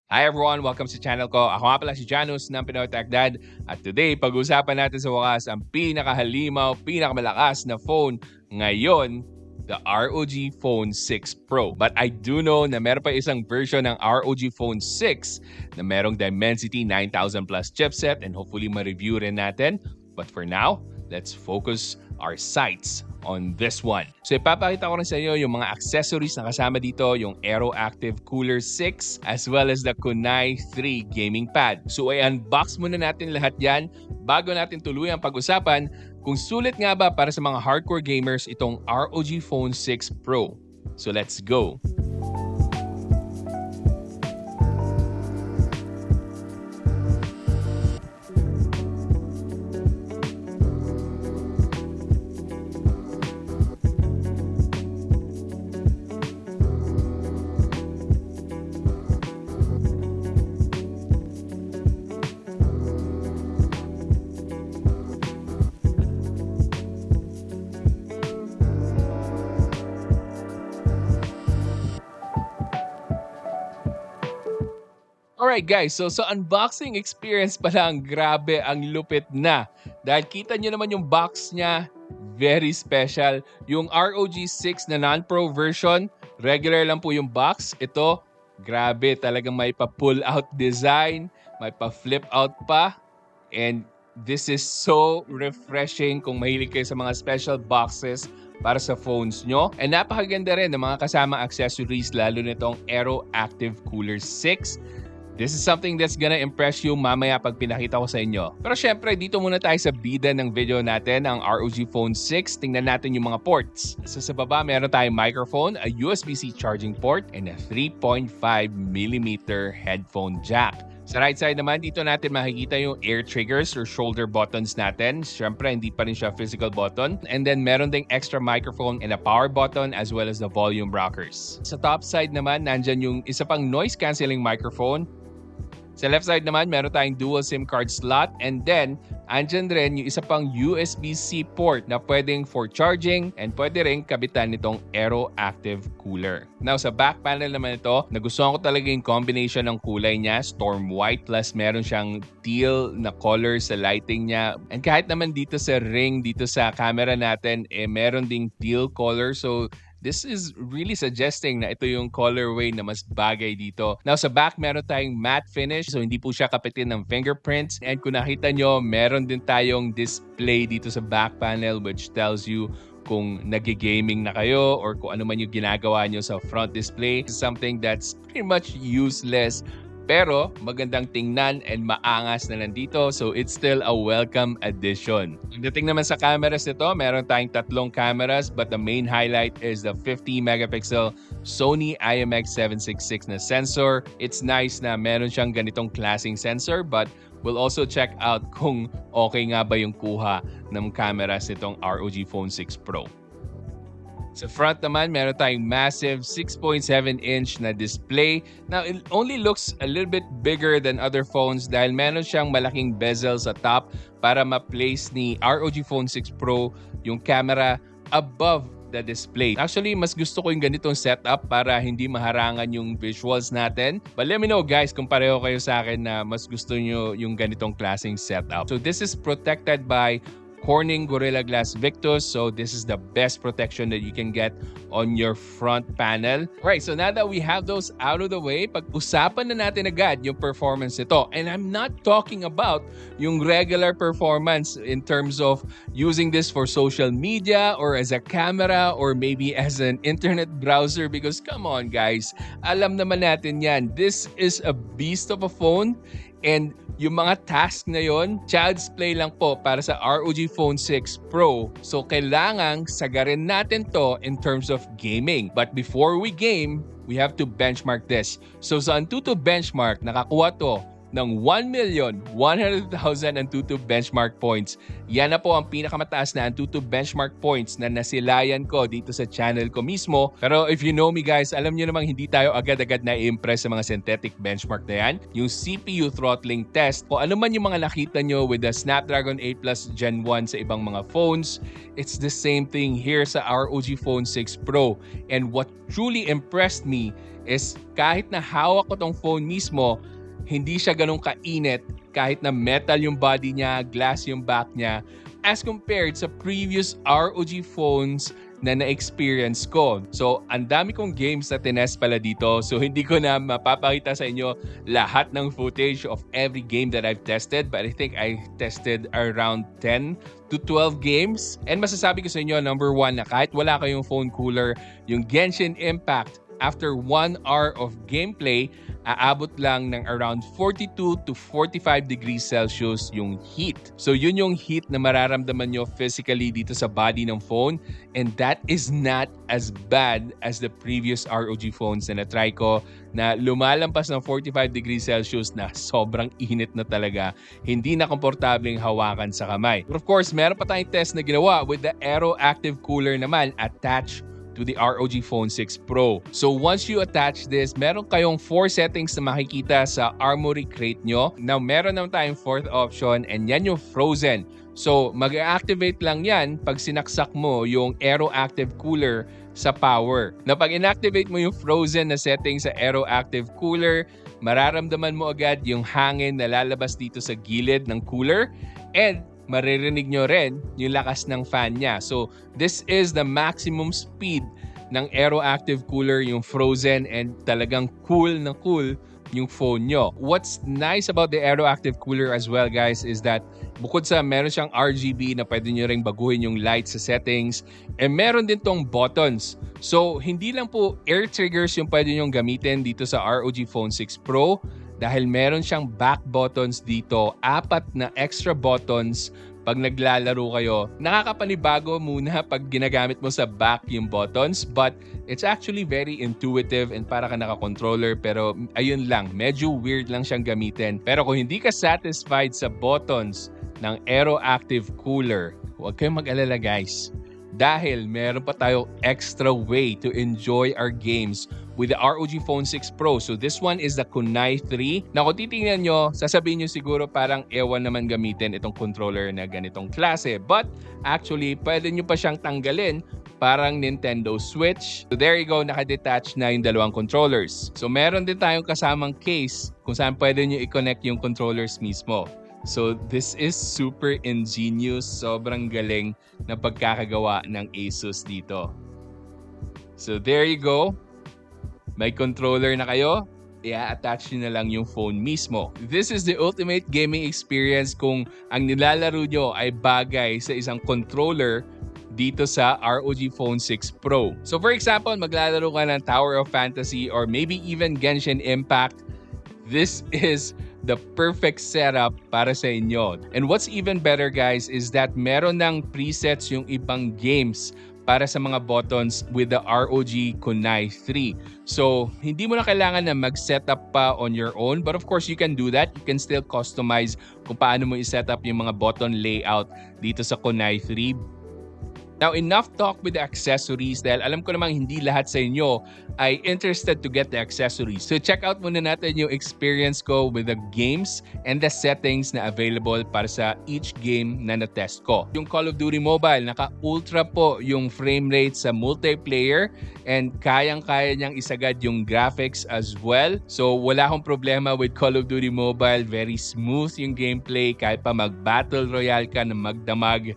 Hi everyone! Welcome sa channel ko. Ako nga pala si Janus ng Pinoy Techdad. At today, pag-usapan natin sa wakas ang pinakahalimaw, pinakamalakas na phone ngayon, the ROG Phone 6 Pro. But I do know na meron pa isang version ng ROG Phone 6 na merong Dimensity 9000 Plus chipset and hopefully ma-review rin natin. But for now, let's focus our sights on this one. So ipapakita ko rin sa inyo yung mga accessories na kasama dito, yung Aero Active Cooler 6 as well as the Kunai 3 gaming pad. So i-unbox muna natin lahat yan bago natin tuluyang pag-usapan kung sulit nga ba para sa mga hardcore gamers itong ROG Phone 6 Pro. So let's go! Alright guys, so sa unboxing experience pa lang, grabe ang lupit na. Dahil kita nyo naman yung box niya, very special. Yung ROG 6 na non-pro version, regular lang po yung box. Ito, grabe talagang may pa-pull out design, may pa-flip out pa. And this is so refreshing kung mahilig kayo sa mga special boxes para sa phones nyo. And napakaganda rin ng mga kasama accessories lalo nitong Aero Active Cooler 6. This is something that's gonna impress you mamaya pag pinakita ko sa inyo. Pero syempre, dito muna tayo sa bida ng video natin, ang ROG Phone 6. Tingnan natin yung mga ports. So sa baba, meron tayong microphone, a USB-C charging port, and a 3.5mm headphone jack. Sa right side naman, dito natin makikita yung air triggers or shoulder buttons natin. Syempre, hindi pa rin siya physical button. And then, meron ding extra microphone and a power button as well as the volume rockers. Sa top side naman, nandyan yung isa pang noise-canceling microphone. Sa left side naman, meron tayong dual SIM card slot and then andyan rin yung isa pang USB-C port na pwedeng for charging and pwede rin kabitan nitong Aero Active Cooler. Now sa back panel naman ito, nagustuhan ko talaga yung combination ng kulay niya, storm white plus meron siyang teal na color sa lighting niya. And kahit naman dito sa ring, dito sa camera natin, meron ding teal color. So this is really suggesting na ito yung colorway na mas bagay dito. Now, sa back, meron tayong matte finish. So, hindi po siya kapitin ng fingerprints. And kung nakita nyo, meron din tayong display dito sa back panel which tells you kung nagigaming na kayo or kung ano man yung ginagawa nyo sa front display. Something that's pretty much useless pero magandang tingnan and maangas na nandito. So it's still a welcome addition. Pagdating naman sa cameras nito, meron tayong tatlong cameras but the main highlight is the 50-megapixel Sony IMX766 na sensor. It's nice na meron siyang ganitong klaseng sensor but we'll also check out kung okay nga ba yung kuha ng cameras nitong ROG Phone 6 Pro. Sa front naman, meron tayong massive 6.7-inch na display. Now, it only looks a little bit bigger than other phones dahil meron siyang malaking bezel sa top para ma-place ni ROG Phone 6 Pro yung camera above the display. Actually, mas gusto ko yung ganitong setup para hindi maharangan yung visuals natin. But let me know guys kung pareho kayo sa akin na mas gusto nyo yung ganitong klaseng setup. So this is protected by Corning Gorilla Glass Victus. So this is the best protection that you can get on your front panel. Alright, so now that we have those out of the way, pag-usapan na natin agad yung performance nito. And I'm not talking about yung regular performance in terms of using this for social media or as a camera or maybe as an internet browser because come on guys, alam naman natin yan. This is a beast of a phone and yung mga task na yon, child's play lang po para sa ROG Phone 6 Pro. So, kailangang sagarin natin to in terms of gaming. But before we game, we have to benchmark this. So, sa Antutu benchmark, nakakuha to ng 1,100,000 Antutu benchmark points. Yan na po ang pinakamataas na Antutu benchmark points na nasilayan ko dito sa channel ko mismo. Pero if you know me guys, alam nyo namang hindi tayo agad-agad na-impress sa mga synthetic benchmark na yan. Yung CPU throttling test, o ano man yung mga nakita nyo with the Snapdragon 8 Plus Gen 1 sa ibang mga phones, it's the same thing here sa ROG Phone 6 Pro. And what truly impressed me is kahit na hawak ko tong phone mismo, hindi siya ganun kainit kahit na metal yung body niya, glass yung back niya, as compared sa previous ROG phones na na-experience ko. So, ang dami kong games na tinest pala dito. So, hindi ko na mapapakita sa inyo lahat ng footage of every game that I've tested. But I think I tested around 10 to 12 games. And masasabi ko sa inyo, number one, na kahit wala kayong phone cooler, yung Genshin Impact, after 1 hour of gameplay, aabot lang ng around 42 to 45 degrees Celsius yung heat. So yun yung heat na mararamdaman nyo physically dito sa body ng phone, and that is not as bad as the previous ROG phones na na-try ko na lumalampas ng 45 degrees Celsius na sobrang init na talaga. Hindi na komportableng hawakan sa kamay. But of course, meron pa tayong test na ginawa with the Aero Active Cooler naman attached to the ROG Phone 6 Pro. So once you attach this, meron kayong 4 settings na makikita sa armory crate nyo. Now, meron naman tayong fourth option, and yan yung frozen. So mag-activate lang yan pag sinaksak mo yung Aero Active Cooler sa power. Na pag inactivate mo yung frozen na setting sa Aero Active Cooler, mararamdaman mo agad yung hangin na lalabas dito sa gilid ng cooler, and maririnig nyo rin yung lakas ng fan niya. So, this is the maximum speed ng Aero Active Cooler, yung frozen, and talagang cool na cool yung phone nyo. What's nice about the Aero Active Cooler as well, guys, is that bukod sa meron siyang RGB na pwede nyo rin baguhin yung light sa settings, meron din tong buttons. So, hindi lang po air triggers yung pwede nyong gamitin dito sa ROG Phone 6 Pro, dahil meron siyang back buttons dito, 4 na extra buttons pag naglalaro kayo. Nakakapanibago muna pag ginagamit mo sa back yung buttons, but it's actually very intuitive and para ka naka-controller, pero ayun lang, medyo weird lang siyang gamitin. Pero kung hindi ka satisfied sa buttons ng Aero Active Cooler, huwag kayong mag-alala guys. Dahil meron pa tayong extra way to enjoy our games with the ROG Phone 6 Pro. So this one is the Kunai 3. Na kung titingnan nyo, sasabihin nyo siguro parang ewan naman gamitin itong controller na ganitong klase. But actually, pwede nyo pa siyang tanggalin parang Nintendo Switch. So there you go, nakadetach na yung dalawang controllers. So meron din tayong kasamang case kung saan pwede nyo i-connect yung controllers mismo. So this is super ingenious, sobrang galing na pagkakagawa ng ASUS dito. So there you go. May controller na kayo, i-attach nyo na lang yung phone mismo. This is the ultimate gaming experience kung ang nilalaro nyo ay bagay sa isang controller dito sa ROG Phone 6 Pro. So for example, maglalaro ka ng Tower of Fantasy or maybe even Genshin Impact. This is the perfect setup para sa inyo. And what's even better guys is that meron ng presets yung ibang games para sa mga buttons with the ROG Kunai 3. So, hindi mo na kailangan na mag-setup pa on your own. But of course, you can do that. You can still customize kung paano mo i-setup yung mga button layout dito sa Kunai 3. Now, enough talk with the accessories dahil alam ko namang hindi lahat sa inyo ay interested to get the accessories. So, check out muna natin yung experience ko with the games and the settings na available para sa each game na na-test ko. Yung Call of Duty Mobile, naka-ultra po yung frame rate sa multiplayer and kayang-kaya niyang isagad yung graphics as well. So, wala akong problema with Call of Duty Mobile. Very smooth yung gameplay. Kahit pa mag-Battle Royale ka na magdamag,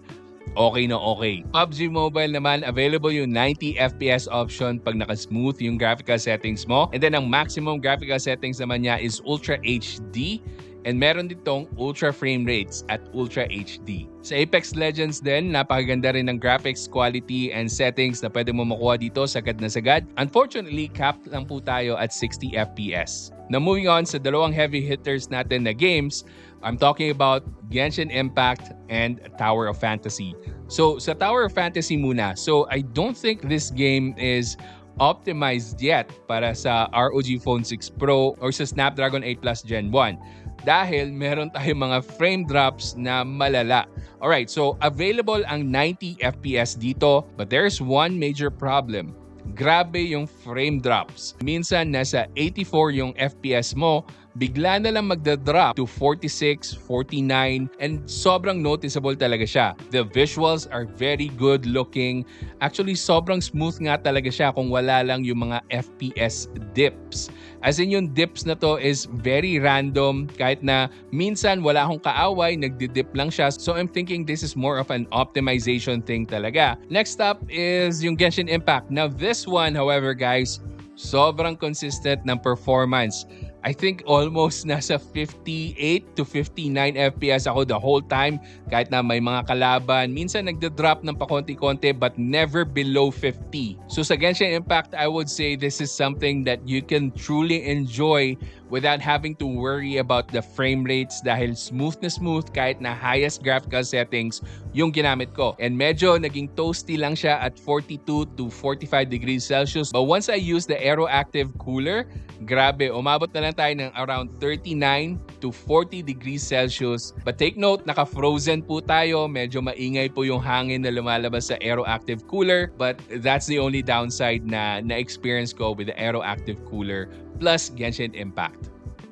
okay na okay. PUBG Mobile naman, available yung 90 FPS option pag naka-smooth yung graphical settings mo. And then ang maximum graphical settings naman niya is Ultra HD. And meron ditong ultra frame rates at Ultra HD. Sa Apex Legends din, napakaganda rin ng graphics quality and settings na pwede mo makuha dito sagad na sagad. Unfortunately, capped lang po tayo at 60 FPS. Now moving on sa dalawang heavy hitters natin na games, I'm talking about Genshin Impact and Tower of Fantasy. So sa Tower of Fantasy muna, so I don't think this game is optimized yet para sa ROG Phone 6 Pro or sa Snapdragon 8 Plus Gen 1. dahil meron tayong mga frame drops na malala. Alright, so available ang 90 FPS dito, but there's one major problem. Grabe yung frame drops. Minsan nasa 84 yung FPS mo, bigla na lang magda-drop to 46, 49, and sobrang noticeable talaga siya. The visuals are very good looking. Actually, sobrang smooth nga talaga siya kung wala lang yung mga FPS dips. As in, yung dips na to is very random. Kahit na minsan wala akong kaaway, nagdi-dip lang siya. So I'm thinking this is more of an optimization thing talaga. Next up is yung Genshin Impact. Now this one, however guys, sobrang consistent ng performance. I think almost nasa 58 to 59 FPS ako the whole time. Kahit na may mga kalaban, minsan nagda-drop ng pakonti-konti but never below 50. So sa Genshin Impact, I would say this is something that you can truly enjoy without having to worry about the frame rates dahil smooth na smooth kahit na highest graphical settings yung ginamit ko. And medyo naging toasty lang siya at 42 to 45 degrees Celsius. But once I use the Aero Active Cooler, grabe, umabot na lang tayo ng around 39 to 40 degrees Celsius. But take note, naka-frozen po tayo. Medyo maingay po yung hangin na lumalabas sa Aero Active Cooler. But that's the only downside na na-experience ko with the Aero Active Cooler plus Genshin Impact.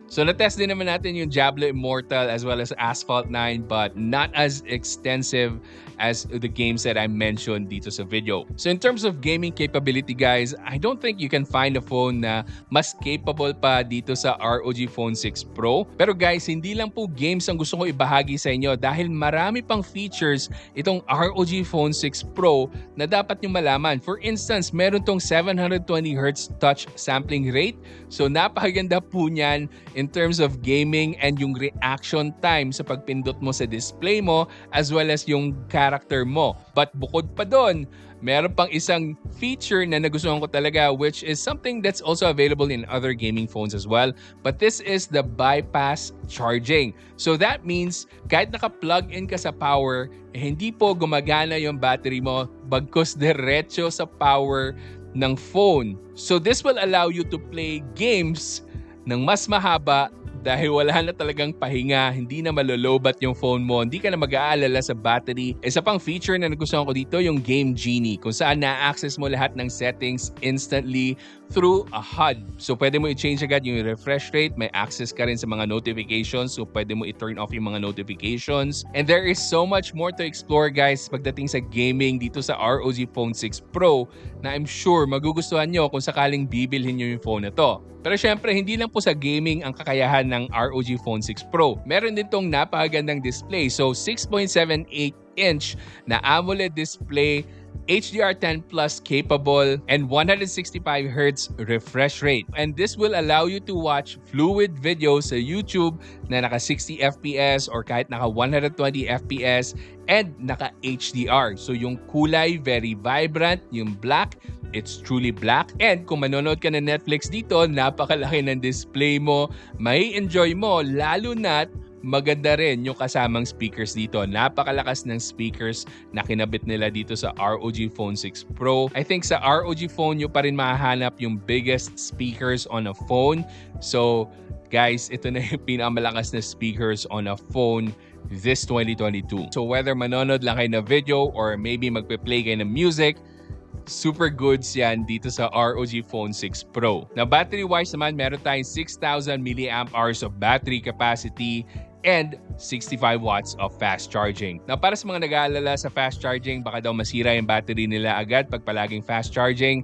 So na-test din naman natin yung Diablo Immortal as well as Asphalt 9 but not as extensive as the games that I mentioned dito sa video. So in terms of gaming capability guys, I don't think you can find a phone na mas capable pa dito sa ROG Phone 6 Pro. Pero guys, hindi lang po games ang gusto ko ibahagi sa inyo dahil marami pang features itong ROG Phone 6 Pro na dapat nyo malaman. For instance, meron tong 720Hz touch sampling rate. So napakaganda po niyan in terms of gaming and yung reaction time sa pagpindot mo sa display mo as well as yung character mo. But bukod pa doon, meron pang isang feature na nagustuhan ko talaga which is something that's also available in other gaming phones as well. But this is the bypass charging. So that means kahit naka-plug in ka sa power, hindi po gumagana yung battery mo bagkus diretso sa power ng phone. So this will allow you to play games ng mas mahaba dahil wala na talagang pahinga, hindi na malolobat yung phone mo, hindi ka na mag-aalala sa battery. Isa pang feature na nagustuhan ko dito, yung Game Genie, kung saan na-access mo lahat ng settings instantly through a HUD. So pwede mo i-change agad yung refresh rate, may access ka rin sa mga notifications, so pwede mo i-turn off yung mga notifications. And there is so much more to explore guys pagdating sa gaming dito sa ROG Phone 6 Pro na I'm sure magugustuhan nyo kung sakaling bibilhin nyo yung phone na to. Pero syempre, hindi lang po sa gaming ang kakayahan ng ROG Phone 6 Pro. Meron din tong napakagandang display. So 6.78-inch na AMOLED display, HDR10 Plus capable, and 165Hz refresh rate. And this will allow you to watch fluid videos sa YouTube na naka 60 FPS or kahit naka 120 FPS and naka HDR. So yung kulay, very vibrant. Yung black, it's truly black. And kung manonood ka ng Netflix dito, napakalaki ng display mo. May enjoy mo, lalo na't maganda rin yung kasamang speakers dito. Napakalakas ng speakers na kinabit nila dito sa ROG Phone 6 Pro. I think sa ROG Phone nyo pa rin mahahanap yung biggest speakers on a phone. So guys, ito na yung pinakamalakas na speakers on a phone this 2022. So whether manonood lang kayo na video or maybe magpe-play kayo ng music, super goods yan dito sa ROG Phone 6 Pro. Now battery-wise naman, meron tayong 6,000 mAh of battery capacity and 65 watts of fast charging. Now para sa mga nag-aalala sa fast charging, baka daw masira yung battery nila agad pag palaging fast charging.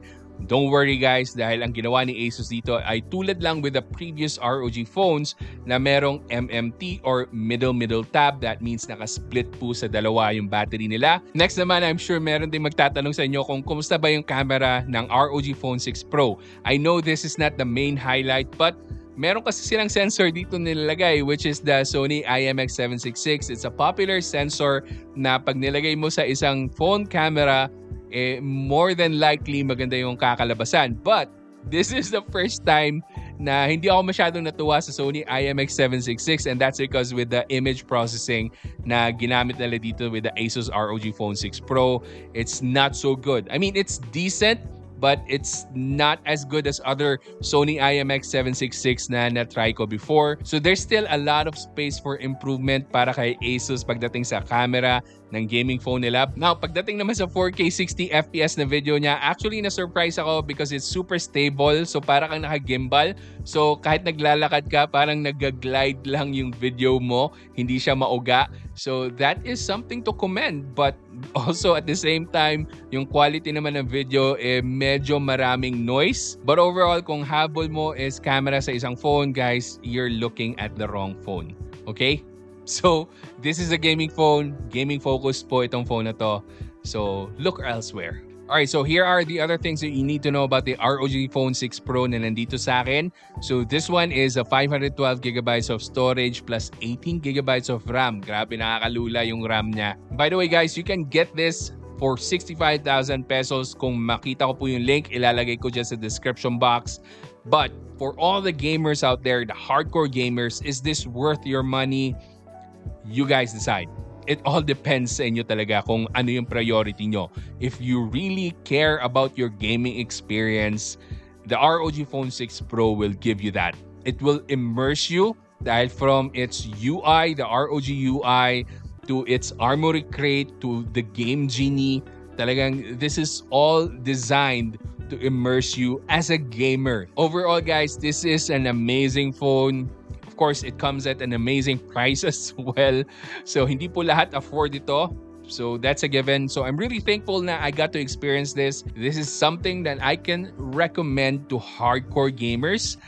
Don't worry guys, dahil ang ginawa ni ASUS dito ay tulad lang with the previous ROG phones na merong MMT or middle tab. That means naka-split po sa dalawa yung battery nila. Next naman, I'm sure meron din magtatanong sa inyo kung kumusta ba yung camera ng ROG Phone 6 Pro. I know this is not the main highlight but meron kasi silang sensor dito nilalagay which is the Sony IMX766. It's a popular sensor na pag nilagay mo sa isang phone camera, more than likely maganda yung kakalabasan. But this is the first time na hindi ako masyadong natuwa sa Sony IMX766 and that's because with the image processing na ginamit nila dito with the ASUS ROG Phone 6 Pro, it's not so good. I mean, it's decent but it's not as good as other Sony IMX766 na na-try ko before. So there's still a lot of space for improvement para kay ASUS pagdating sa camera ng gaming phone nila. Now, pagdating naman sa 4K 60 FPS na video niya, actually na-surprise ako because it's super stable. So para kang naka-gimbal. So kahit naglalakad ka, parang nag-glide lang yung video mo. Hindi siya mauga. So that is something to commend. But also at the same time, yung quality naman ng video medyo maraming noise. But overall, kung habol mo is camera sa isang phone, guys, you're looking at the wrong phone. Okay? So, this is a gaming phone. Gaming focus po itong phone na to. So, look elsewhere. Alright, so here are the other things that you need to know about the ROG Phone 6 Pro na nandito sa akin. So, this one is a 512GB of storage plus 18GB of RAM. Grabe, nakakalula yung RAM niya. By the way, guys, you can get this for 65,000 pesos. Kung makita ko po yung link, ilalagay ko dyan sa description box. But, for all the gamers out there, the hardcore gamers, is this worth your money? You guys decide. It all depends sa inyo talaga kung ano yung priority nyo. If you really care about your gaming experience, the ROG Phone 6 Pro will give you that. It will immerse you dahil from its UI, the ROG UI, to its Armory Crate, to the Game Genie. Talagang this is all designed to immerse you as a gamer. Overall, guys, this is an amazing phone. Of course, it comes at an amazing price as well. So, hindi po lahat afford ito. So, that's a given. So, I'm really thankful na I got to experience this. This is something that I can recommend to hardcore gamers.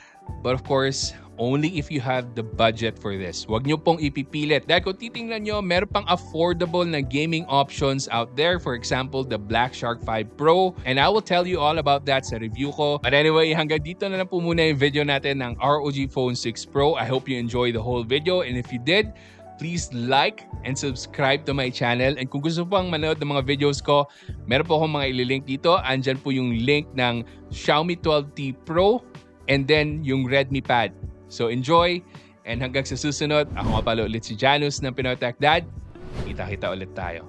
But of course, only if you have the budget for this. Huwag nyo pong ipipilit. Dahil kung titingnan nyo, meron pang affordable na gaming options out there. For example, the Black Shark 5 Pro. And I will tell you all about that sa review ko. But anyway, hanggang dito na lang po muna yung video natin ng ROG Phone 6 Pro. I hope you enjoyed the whole video. And if you did, please like and subscribe to my channel. And kung gusto pang manood ng mga videos ko, meron po akong mga ililink dito. Andyan po yung link ng Xiaomi 12T Pro and then yung Redmi Pad. So enjoy, and hanggang sa susunod, ako nga pala ulit si Janus ng Pinoy Techdad. Kita-kita ulit tayo.